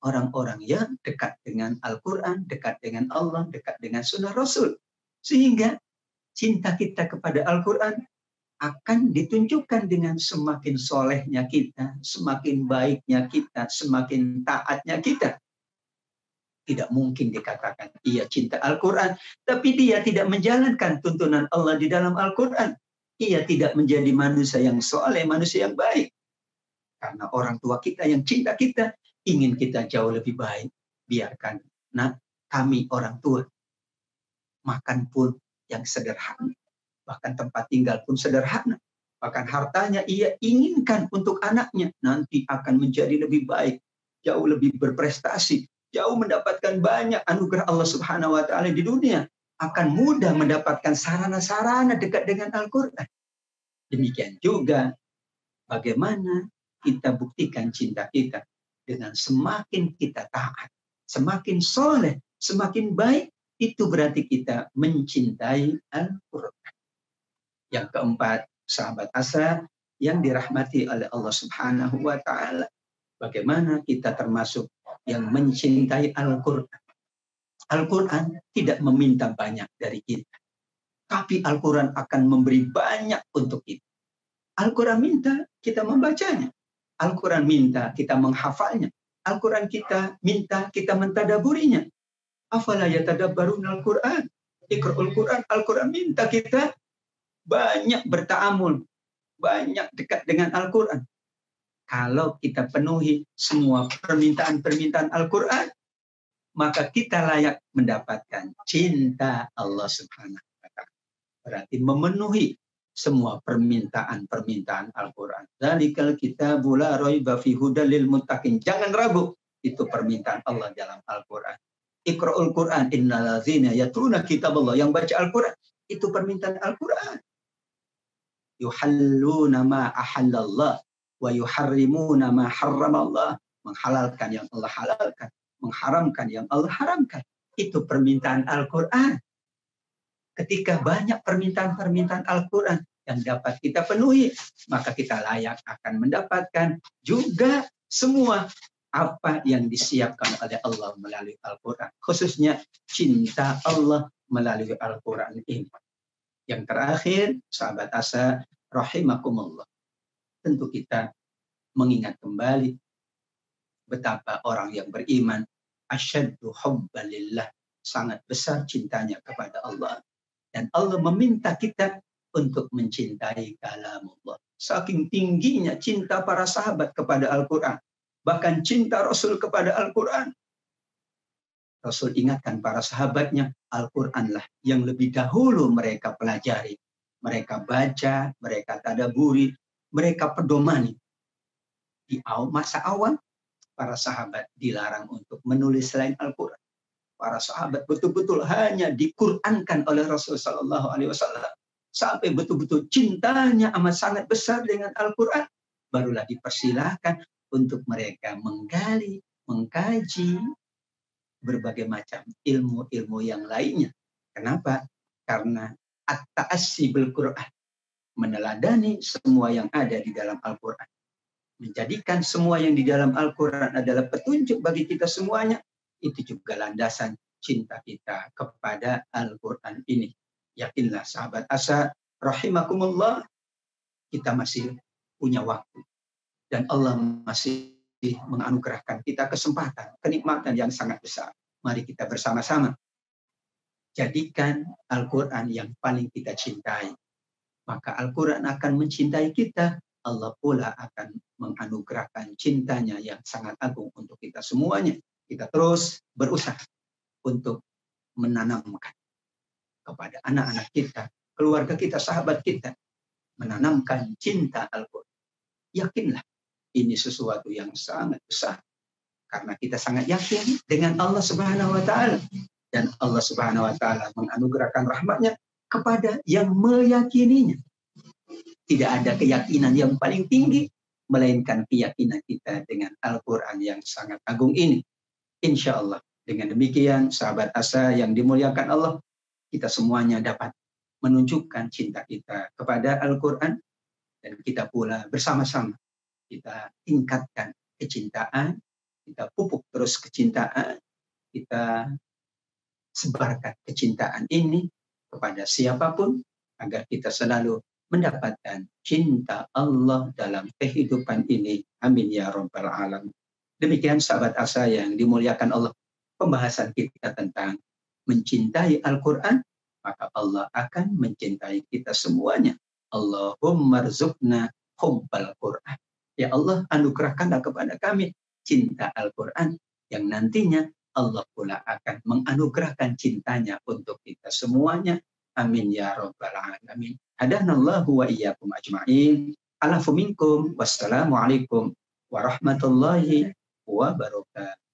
orang-orang yang dekat dengan Al-Quran, dekat dengan Allah, dekat dengan sunnah Rasul. Sehingga cinta kita kepada Al-Quran akan ditunjukkan dengan semakin solehnya kita, semakin baiknya kita, semakin taatnya kita. Tidak mungkin dikatakan ia cinta Al-Quran, tapi dia tidak menjalankan tuntunan Allah di dalam Al-Quran. Ia tidak menjadi manusia yang soleh, manusia yang baik. Karena orang tua kita yang cinta kita, ingin kita jauh lebih baik. Biarkan kami orang tua makan pun yang sederhana. Bahkan tempat tinggal pun sederhana. Bahkan hartanya ia inginkan untuk anaknya. Nanti akan menjadi lebih baik. Jauh lebih berprestasi. Jauh mendapatkan banyak anugerah Allah Subhanahu wa Ta'ala di dunia. Akan mudah mendapatkan sarana-sarana dekat dengan Al-Quran. Demikian juga bagaimana kita buktikan cinta kita. Dengan semakin kita taat, semakin soleh, semakin baik, itu berarti kita mencintai Al-Quran. Yang keempat, sahabat asa yang dirahmati oleh Allah Subhanahu wa Ta'ala. Bagaimana kita termasuk yang mencintai Al-Quran. Al-Quran tidak meminta banyak dari kita. Tapi Al-Quran akan memberi banyak untuk kita. Al-Quran minta kita membacanya. Al-Quran minta kita menghafalnya. Al-Quran kita minta kita mentadaburinya. Afala yatadabbaruna Al-Quran. Iqra'ul Quran. Al-Quran minta kita banyak berta'amul. Banyak dekat dengan Al-Quran. Kalau kita penuhi semua permintaan-permintaan Al-Quran, maka kita layak mendapatkan cinta Allah Subhanahu wa Ta'ala. Berarti memenuhi semua permintaan-permintaan Al-Quran. Dzalikal kitabu la raiba fihi hudal lil muttaqin. Jangan ragu, itu permintaan Allah dalam Al-Quran. Iqra'ul Quran innal ladzina yatluna kitaballah. Yang baca Al-Quran, itu permintaan Al-Quran. Yuhalluna ma ahallallah wa yuharrimuna ma harramallah. Menghalalkan yang Allah halalkan, mengharamkan yang Allah haramkan. Itu permintaan Al-Quran. Ketika banyak permintaan-permintaan Al-Quran yang dapat kita penuhi, maka kita layak akan mendapatkan juga semua apa yang disiapkan oleh Allah melalui Al-Quran. Khususnya cinta Allah melalui Al-Quran ini. Yang terakhir, sahabat asa, rahimakumullah. Tentu kita mengingat kembali betapa orang yang beriman asyaddu hubban lillah, sangat besar cintanya kepada Allah. Dan Allah meminta kita untuk mencintai kalamullah. Saking tingginya cinta para sahabat kepada Al-Quran. Bahkan cinta Rasul kepada Al-Quran. Rasul ingatkan para sahabatnya, Al-Quranlah yang lebih dahulu mereka pelajari. Mereka baca, mereka tadaburi, mereka pedomani. Di masa awal, para sahabat dilarang untuk menulis selain Al-Quran. Para sahabat betul-betul hanya diqurankan oleh Rasul Sallallahu Alaihi Wasallam sampai betul-betul cintanya amat sangat besar dengan Al-Quran, barulah dipersilahkan untuk mereka menggali, mengkaji berbagai macam ilmu-ilmu yang lainnya. Kenapa? Karena at-ta'assi bil Quran, meneladani semua yang ada di dalam Al-Quran, menjadikan semua yang di dalam Al-Quran adalah petunjuk bagi kita semuanya. Itu juga landasan cinta kita kepada Al-Quran ini. Yakinlah sahabat asa, rahimakumullah, kita masih punya waktu. Dan Allah masih menganugerahkan kita kesempatan, kenikmatan yang sangat besar. Mari kita bersama-sama jadikan Al-Quran yang paling kita cintai. Maka Al-Quran akan mencintai kita. Allah pula akan menganugerahkan cintanya yang sangat agung untuk kita semuanya. Kita terus berusaha untuk menanamkan kepada anak-anak kita, keluarga kita, sahabat kita, menanamkan cinta Al-Quran. Yakinlah, ini sesuatu yang sangat besar. Karena kita sangat yakin dengan Allah Subhanahu wa Ta'ala. Dan Allah Subhanahu wa Ta'ala menganugerahkan rahmatnya kepada yang meyakininya. Tidak ada keyakinan yang paling tinggi, melainkan keyakinan kita dengan Al-Quran yang sangat agung ini. Insya Allah, dengan demikian, sahabat asa yang dimuliakan Allah, kita semuanya dapat menunjukkan cinta kita kepada Al-Quran, dan kita pula bersama-sama kita tingkatkan kecintaan, kita pupuk terus kecintaan, kita sebarkan kecintaan ini kepada siapapun, agar kita selalu mendapatkan cinta Allah dalam kehidupan ini. Amin ya rabbal alamin. Demikian sahabat asa yang dimuliakan Allah, pembahasan kita tentang mencintai Al-Quran, maka Allah akan mencintai kita semuanya. Allahumma rzuqna hubbal Quran. Ya Allah, anugerahkanlah kepada kami cinta Al-Quran, yang nantinya Allah pula akan menganugerahkan cintanya untuk kita semuanya. Amin ya rabbal alamin. Hadanallahu wa iyyakum ajma'in. Alafu minkum. Wassalamualaikum warahmatullahi wabarakatuh.